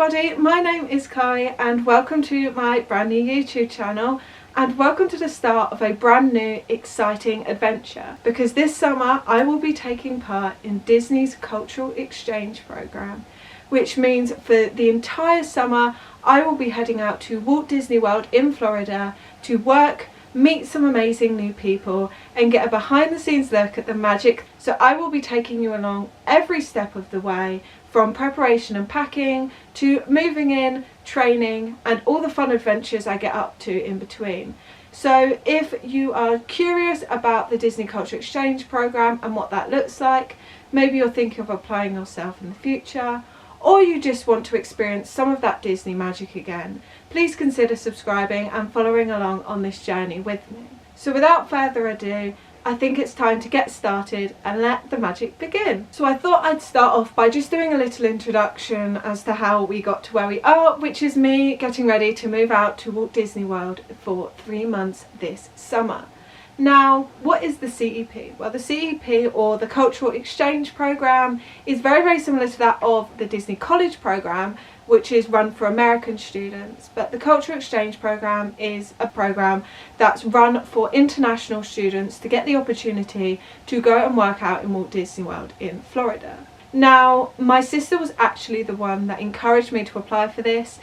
everybody, my name is Kai and welcome to my brand new YouTube channel and welcome to the start of a brand new exciting adventure, because this summer I will be taking part in Disney's cultural exchange program, which means for the entire summer I will be heading out to Walt Disney World in Florida to work, meet some amazing new people and get a behind the scenes look at the magic. So I will be taking you along every step of the way, from preparation and packing to moving in, training and all the fun adventures I get up to in between. So if you are curious about the Disney Culture Exchange program and what that looks like, maybe you're thinking of applying yourself in the future, or you just want to experience some of that Disney magic again, please consider subscribing and following along on this journey with me. So without further ado, I think it's time to get started and let the magic begin. So I thought I'd start off by just doing a little introduction as to how we got to where we are, which is me getting ready to move out to Walt Disney World for 3 months this summer. Now, what is the CEP? Well, the CEP, or the Cultural Exchange Program, is very similar to that of the Disney College Program, which is run for American students, but the Cultural Exchange Program is a program that's run for international students to get the opportunity to go and work out in Walt Disney World in Florida. Now, my sister was actually the one that encouraged me to apply for this,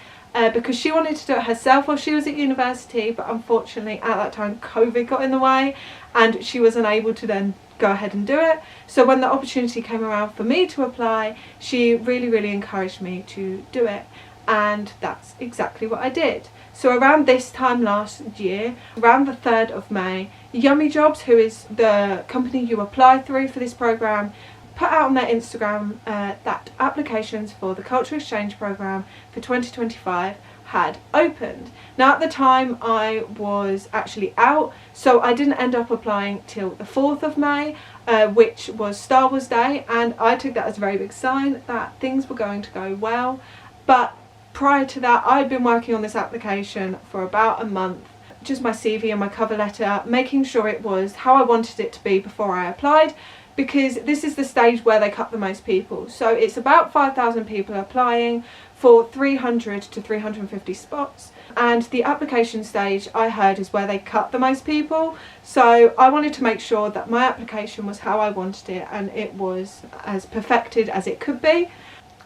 because she wanted to do it herself while she was at university, but unfortunately at that time COVID got in the way and she was unable to then go ahead and do it. So when the opportunity came around for me to apply, she really encouraged me to do it, and that's exactly what I did. So around this time last year, around the 3rd of May, Yummy Jobs, who is the company you apply through for this program, put out on their Instagram that applications for the Cultural Exchange Program for 2025 had opened. Now at the time I was actually out, so I didn't end up applying till the 4th of May, which was Star Wars Day, and I took that as a very big sign that things were going to go well. But prior to that, I'd been working on this application for about a month, just my CV and my cover letter, making sure it was how I wanted it to be before I applied, because this is the stage where they cut the most people. So it's about 5,000 people applying for 300 to 350 spots, and the application stage, I heard, is where they cut the most people. So I wanted to make sure that my application was how I wanted it and it was as perfected as it could be.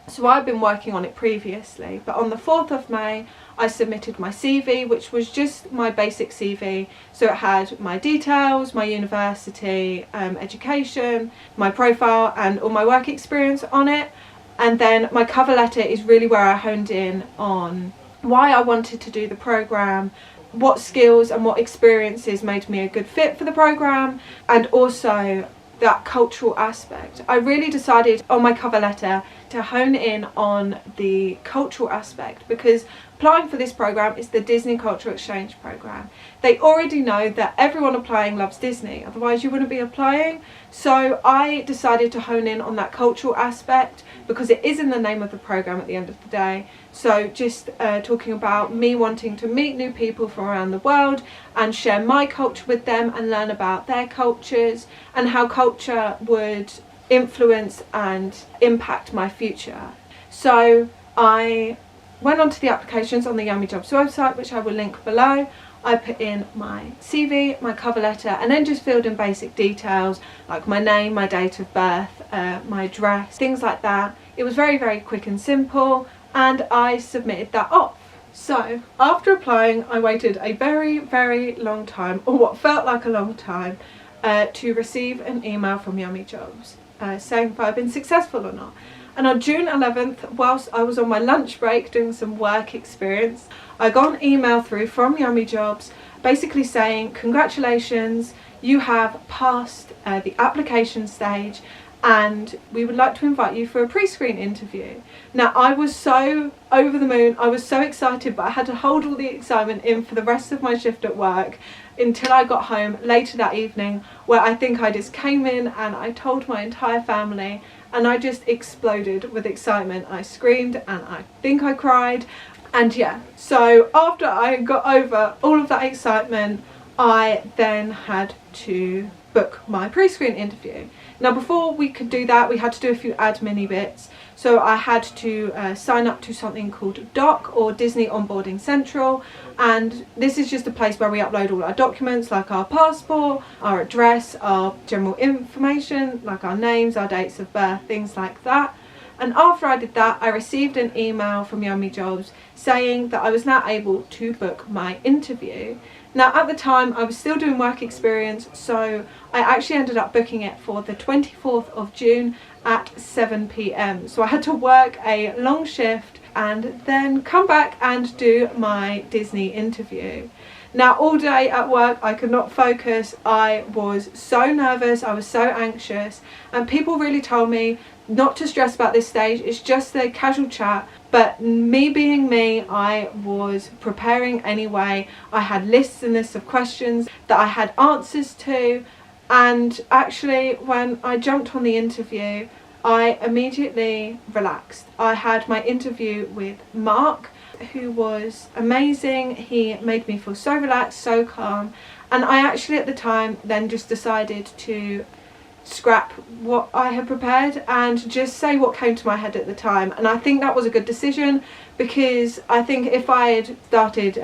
So I've been working on it previously, but on the 4th of May I submitted my CV, which was just my basic CV. So it had my details, my university education, my profile and all my work experience on it. And then my cover letter is really where I honed in on why I wanted to do the program, what skills and what experiences made me a good fit for the program, and also that cultural aspect. I really decided on my cover letter to hone in on the cultural aspect, because applying for this program is the Disney Cultural Exchange Program. They already know that everyone applying loves Disney, otherwise you wouldn't be applying. So I decided to hone in on that cultural aspect because it is in the name of the program at the end of the day. So just talking about me wanting to meet new people from around the world and share my culture with them and learn about their cultures and how culture would influence and impact my future. So I went onto the applications on the Yummy Jobs website, which I will link below. I put in my CV, my cover letter, and then just filled in basic details like my name, my date of birth, my address, things like that. It was very quick and simple, and I submitted that off. So after applying, I waited a very long time, or what felt like a long time, to receive an email from Yummy Jobs saying if I'd been successful or not. And on June 11th, whilst I was on my lunch break doing some work experience, I got an email through from Yummy Jobs basically saying, congratulations, you have passed the application stage and we would like to invite you for a pre-screen interview. Now I was so over the moon, I was so excited, but I had to hold all the excitement in for the rest of my shift at work until I got home later that evening, where I think I just came in and I told my entire family, and I just exploded with excitement. I screamed and I think I cried. And yeah, so after I got over all of that excitement, I then had to book my pre-screen interview. Now before we could do that, we had to do a few admin bits. So I had to sign up to something called DOC, or Disney Onboarding Central, and this is just a place where we upload all our documents like our passport, our address, our general information like our names, our dates of birth, things like that. And after I did that, I received an email from Yummy Jobs saying that I was now able to book my interview. Now at the time I was still doing work experience, so I actually ended up booking it for the 24th of June at 7 p.m. So I had to work a long shift and then come back and do my Disney interview. Now all day at work I could not focus. I was so nervous, I was so anxious, and people really told me not to stress about this stage, it's just a casual chat. But me being me, I was preparing anyway. I had lists and lists of questions that I had answers to, and actually when I jumped on the interview I immediately relaxed. I had my interview with Mark, who was amazing. He made me feel so relaxed, so calm, and I actually at the time then just decided to scrap what I had prepared and just say what came to my head at the time. And I think that was a good decision, because I think if I had started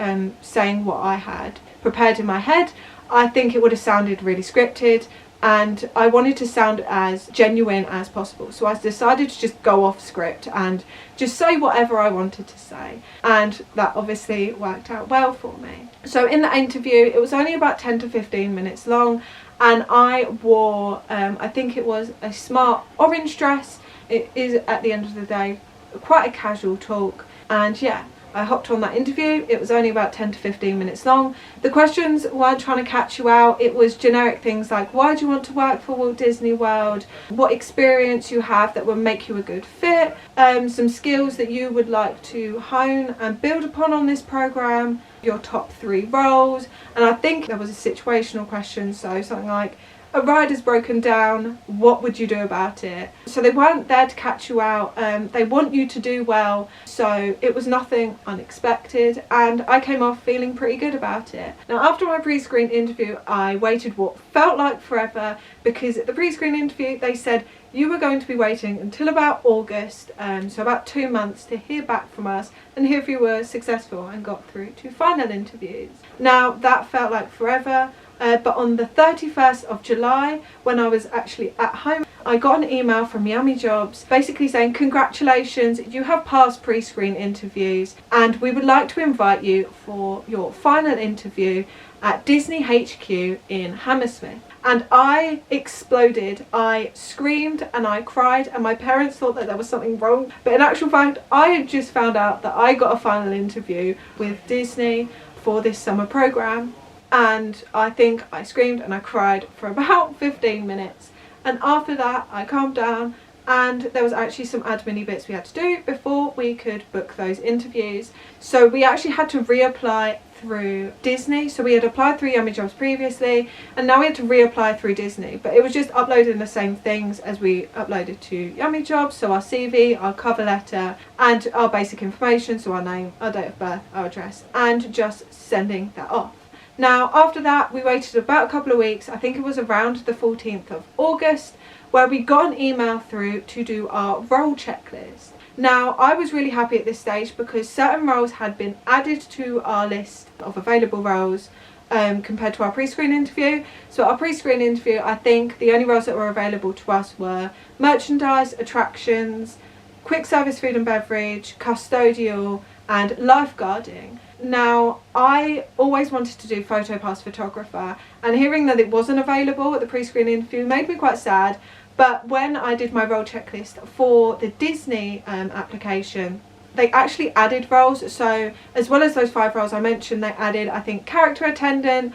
saying what I had prepared in my head, I think it would have sounded really scripted, and I wanted to sound as genuine as possible. So I decided to just go off script and just say whatever I wanted to say, and that obviously worked out well for me. So in the interview, it was only about 10 to 15 minutes long, and I wore I think it was a smart orange dress. It is at the end of the day quite a casual talk, and yeah, I hopped on that interview. It was only about 10 to 15 minutes long. The questions weren't trying to catch you out. It was generic things like, why do you want to work for Walt Disney World? What experience you have that will make you a good fit? Some skills that you would like to hone and build upon on this program. Your top 3 roles. And I think there was a situational question, so something like, a ride is broken down, what would you do about it? So they weren't there to catch you out, they want you to do well, so it was nothing unexpected, and I came off feeling pretty good about it. Now after my pre-screen interview, I waited what felt like forever, because at the pre-screen interview they said you were going to be waiting until about August, so about 2 months, to hear back from us and hear if you were successful and got through to final interviews. Now that felt like forever. But on the 31st of July, when I was actually at home, I got an email from Yummy Jobs basically saying, congratulations, you have passed pre-screen interviews and we would like to invite you for your final interview at Disney HQ in Hammersmith. And I exploded. I screamed and I cried, and my parents thought that there was something wrong, but in actual fact I had just found out that I got a final interview with Disney for this summer program. And I think I screamed and I cried for about 15 minutes, and after that I calmed down, and there was actually some admin bits we had to do before we could book those interviews. So we actually had to reapply through Disney. So we had applied through Yummy Jobs previously, and now we had to reapply through Disney, but it was just uploading the same things as we uploaded to Yummy Jobs, so our CV, our cover letter, and our basic information, so our name, our date of birth, our address, and just sending that off. Now after that we waited about a couple of weeks, I think it was around the 14th of August, where we got an email through to do our role checklist. Now I was really happy at this stage because certain roles had been added to our list of available roles compared to our pre-screen interview. So our pre-screen interview, I think the only roles that were available to us were merchandise, attractions, quick service food and beverage, custodial, and lifeguarding. Now I always wanted to do photo pass photographer, and hearing that it wasn't available at the pre-screen interview made me quite sad. But when I did my role checklist for the Disney application, they actually added roles. So as well as those 5 roles I mentioned, they added, I think, character attendant,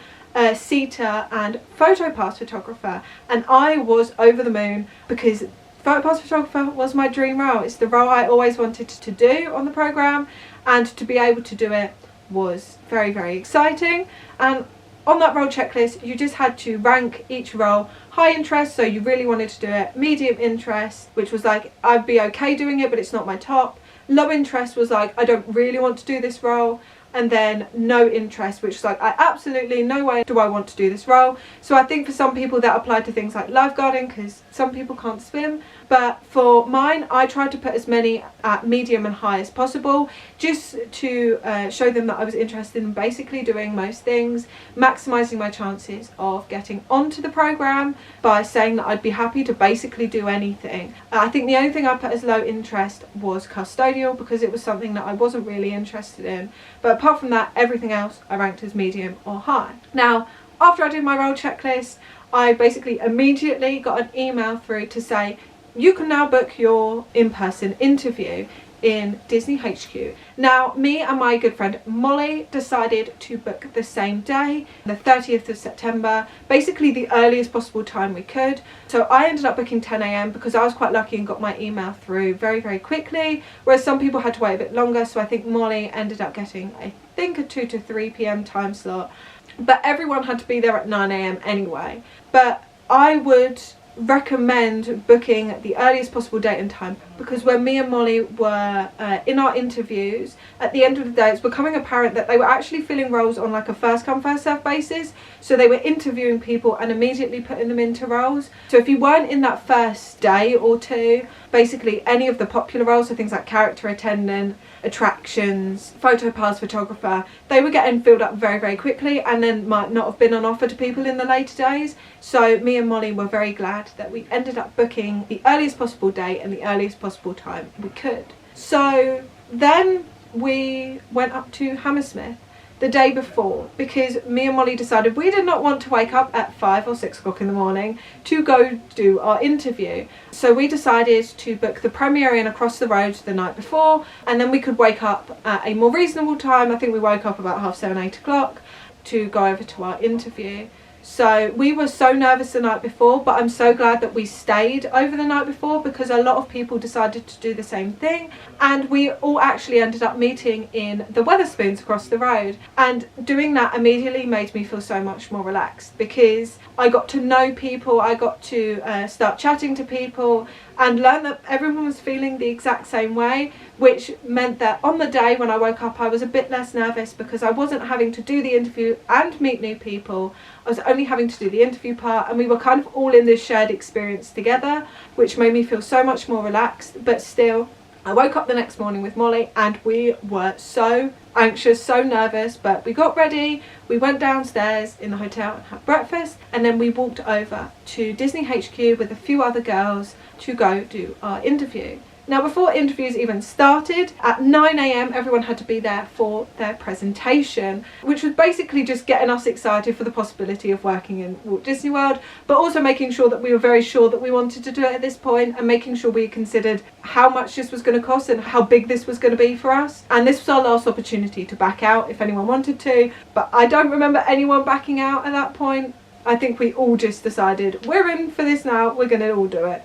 seater, and photo pass photographer, and I was over the moon because photo pass photographer was my dream role. It's the role I always wanted to do on the program, and to be able to do it was very, very exciting. And on that role checklist you just had to rank each role: high interest, so you really wanted to do it; medium interest, which was like I'd be okay doing it but it's not my top; low interest was like I don't really want to do this role; and then no interest, which is like, I absolutely no way do I want to do this role. So I think for some people that applied to things like lifeguarding, because some people can't swim. But for mine, I tried to put as many at medium and high as possible, just to show them that I was interested in basically doing most things, maximising my chances of getting onto the programme by saying that I'd be happy to basically do anything. I think the only thing I put as low interest was custodial, because it was something that I wasn't really interested in. But apart from that, everything else I ranked as medium or high. Now, after I did my role checklist, I basically immediately got an email through to say, you can now book your in-person interview in Disney HQ. Now, me and my good friend Molly decided to book the same day, the 30th of September, basically the earliest possible time we could. So I ended up booking 10 AM because I was quite lucky and got my email through very, very quickly, whereas some people had to wait a bit longer. So I think Molly ended up getting, I think, a 2 to 3 PM time slot, but everyone had to be there at 9 AM anyway. But I would recommend booking the earliest possible date and time, because when me and Molly were in our interviews, at the end of the day it's becoming apparent that they were actually filling roles on like a first come first serve basis. So they were interviewing people and immediately putting them into roles. So if you weren't in that first day or two, basically any of the popular roles, so things like character attendant, attractions, photo pass photographer, they were getting filled up very, very quickly and then might not have been on offer to people in the later days. So me and Molly were very glad that we ended up booking the earliest possible date and the earliest possible time we could. So then we went up to Hammersmith the day before, because me and Molly decided we did not want to wake up at 5 or 6 o'clock in the morning to go do our interview. So we decided to book the Premier Inn across the road the night before, and then we could wake up at a more reasonable time. I think we woke up about 7:30, 8 o'clock to go over to our interview. So we were so nervous the night before, but I'm so glad that we stayed over the night before, because a lot of people decided to do the same thing, and we all actually ended up meeting in the Wetherspoons across the road. And doing that immediately made me feel so much more relaxed, because I got to know people, I got to start chatting to people and learn that everyone was feeling the exact same way, which meant that on the day when I woke up I was a bit less nervous, because I wasn't having to do the interview and meet new people. I was only having to do the interview part, and we were kind of all in this shared experience together, which made me feel so much more relaxed. But still, I woke up the next morning with Molly and we were so anxious, so nervous, but we got ready, we went downstairs in the hotel and had breakfast, and then we walked over to Disney HQ with a few other girls to go do our interview. Now, before interviews even started, at 9 AM everyone had to be there for their presentation, which was basically just getting us excited for the possibility of working in Walt Disney World, but also making sure that we were very sure that we wanted to do it at this point, and making sure we considered how much this was going to cost and how big this was going to be for us. And this was our last opportunity to back out if anyone wanted to, but I don't remember anyone backing out at that point. I think we all just decided, we're in for this now, we're going to all do it.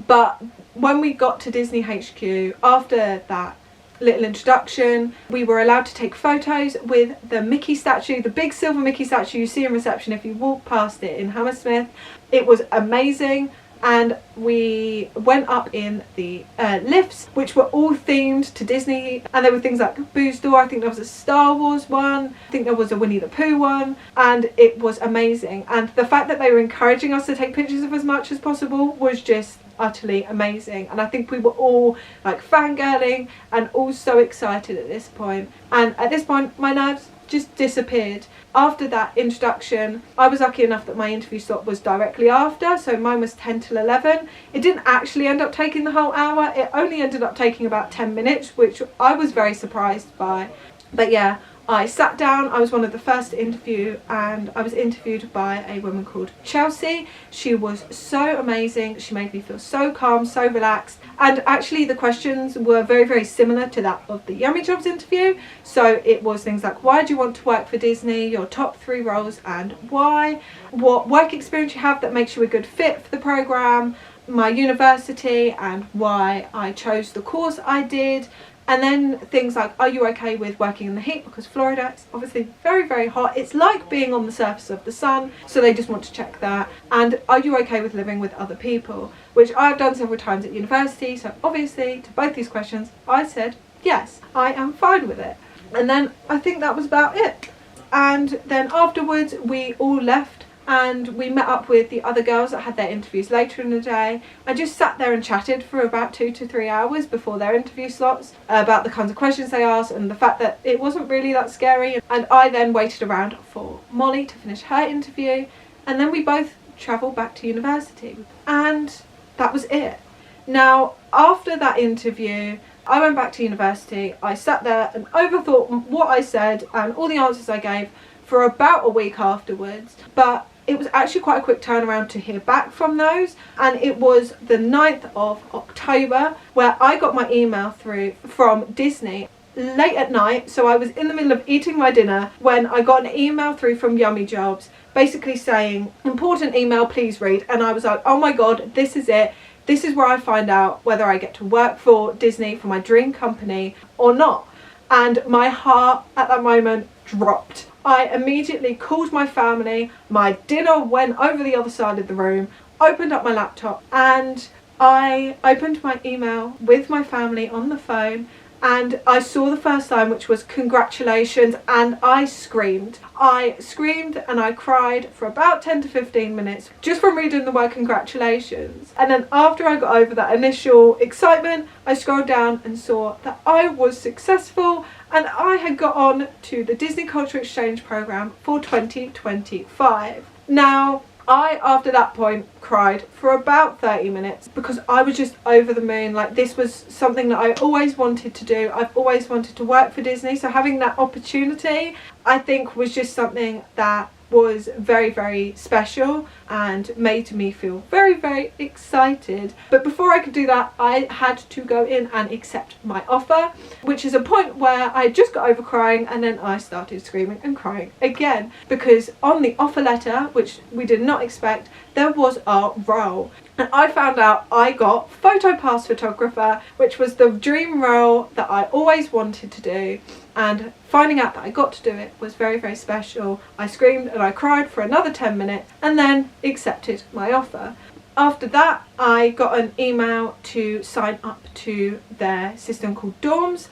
But when we got to Disney HQ, after that little introduction, we were allowed to take photos with the Mickey statue, the big silver Mickey statue you see in reception if you walk past it in Hammersmith. It was amazing, and we went up in the lifts, which were all themed to Disney, and there were things like Boo's Door, I think there was a Star Wars one, I think there was a Winnie the Pooh one, and it was amazing. And the fact that they were encouraging us to take pictures of as much as possible was just utterly amazing, and I think we were all like fangirling and all so excited at this point. And at this point my nerves just disappeared. After that introduction, I was lucky enough that my interview slot was directly after, so mine was 10 till 11. It didn't actually end up taking the whole hour, it only ended up taking about 10 minutes, which I was very surprised by. But yeah, I sat down, I was one of the first to interview, and I was interviewed by a woman called Chelsea. She was so amazing, she made me feel so calm, so relaxed, and actually the questions were very, very similar to that of the Yummy Jobs interview. So it was things like, why do you want to work for Disney, your top 3 roles and why, what work experience you have that makes you a good fit for the programme, my university and why I chose the course I did. And then things like, are you okay with working in the heat, because Florida is obviously very, very hot. It's like being on the surface of the sun, so they just want to check that. And are you okay with living with other people, which I've done several times at university. So obviously to both these questions I said yes, I am fine with it. And then I think that was about it. And then afterwards we all left and we met up with the other girls that had their interviews later in the day. I just sat there and chatted for about 2 to 3 hours before their interview slots about the kinds of questions they asked and the fact that it wasn't really that scary. And I then waited around for Molly to finish her interview, and then we both travelled back to university, and that was it. Now, after that interview, I went back to university. I sat there and overthought what I said and all the answers I gave for about a week afterwards, but it was actually quite a quick turnaround to hear back from those, and it was the 9th of October where I got my email through from Disney late at night. So I was in the middle of eating my dinner when I got an email through from Yummy Jobs basically saying, important email, please read. And I was like, oh my god, this is it. This is where I find out whether I get to work for Disney, for my dream company, or not. And my heart at that moment dropped. I immediately called my family. My dinner went over the other side of the room, opened up my laptop, and I opened my email with my family on the phone, and I saw the first line, which was congratulations, and I screamed. I screamed and I cried for about 10 to 15 minutes just from reading the word congratulations. And then after I got over that initial excitement, I scrolled down and saw that I was successful and I had got on to the Disney Culture Exchange Programme for 2025. Now, I, after that point, cried for about 30 minutes because I was just over the moon. Like, this was something that I always wanted to do. I've always wanted to work for Disney, so having that opportunity, I think, was just something that was very, very special and made me feel very, very excited. But before I could do that, I had to go in and accept my offer, which is a point where I just got over crying, and then I started screaming and crying again because on the offer letter, which we did not expect, there was a role. And I found out I got photo pass photographer, which was the dream role that I always wanted to do. And finding out that I got to do it was very, very special. I screamed and I cried for another 10 minutes and then accepted my offer. After that, I got an email to sign up to their system called Dorms,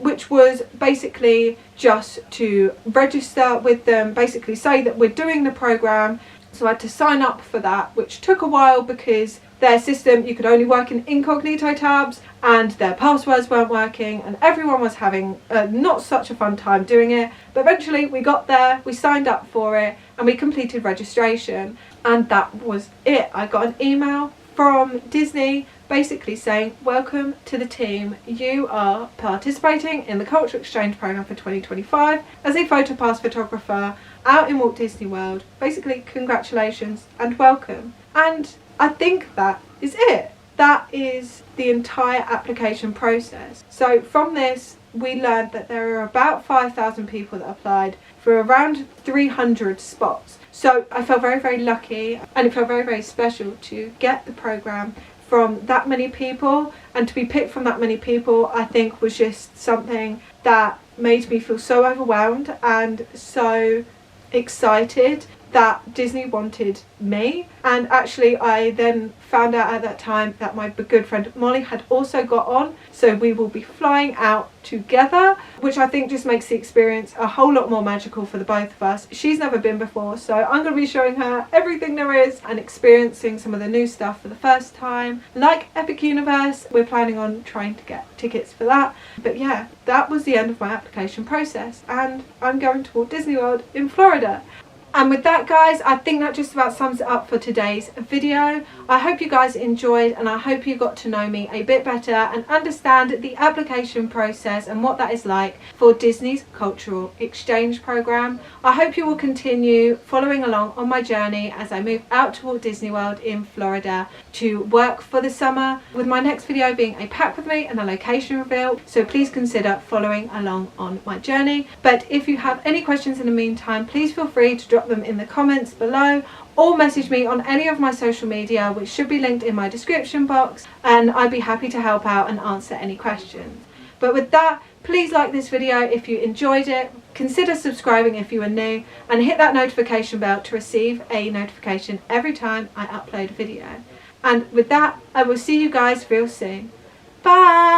which was basically just to register with them, basically say that we're doing the programme. So I had to sign up for that, which took a while because their system, you could only work in incognito tabs and their passwords weren't working and everyone was having not such a fun time doing it. But eventually we got there, we signed up for it and we completed registration, and that was it. I got an email from Disney basically saying, welcome to the team. You are participating in the Culture Exchange Programme for 2025 as a photo pass photographer out in Walt Disney World. Basically, congratulations and welcome. And I think that is it. That is the entire application process. So from this, we learned that there are about 5,000 people that applied for around 300 spots. So I felt very, very lucky, and it felt very, very special to get the programme from that many people, and to be picked from that many people, I think, was just something that made me feel so overwhelmed and so excited that Disney wanted me. And actually I then found out at that time that my good friend Molly had also got on, so we will be flying out together, which I think just makes the experience a whole lot more magical for the both of us. She's never been before, so I'm going to be showing her everything there is and experiencing some of the new stuff for the first time. Like Epic Universe, we're planning on trying to get tickets for that. But yeah, that was the end of my application process, and I'm going to Walt Disney World in Florida. And with that, guys, I think that just about sums it up for today's video. I hope you guys enjoyed, and I hope you got to know me a bit better and understand the application process and what that is like for Disney's Cultural Exchange Programme. I hope you will continue following along on my journey as I move out to Walt Disney World in Florida to work for the summer, with my next video being a pack with me and a location reveal. So please consider following along on my journey. But if you have any questions in the meantime, please feel free to drop them in the comments below, or message me on any of my social media, which should be linked in my description box, and I'd be happy to help out and answer any questions. But with that, please like this video if you enjoyed it, consider subscribing if you are new, and hit that notification bell to receive a notification every time I upload a video. And with that, I will see you guys real soon. Bye!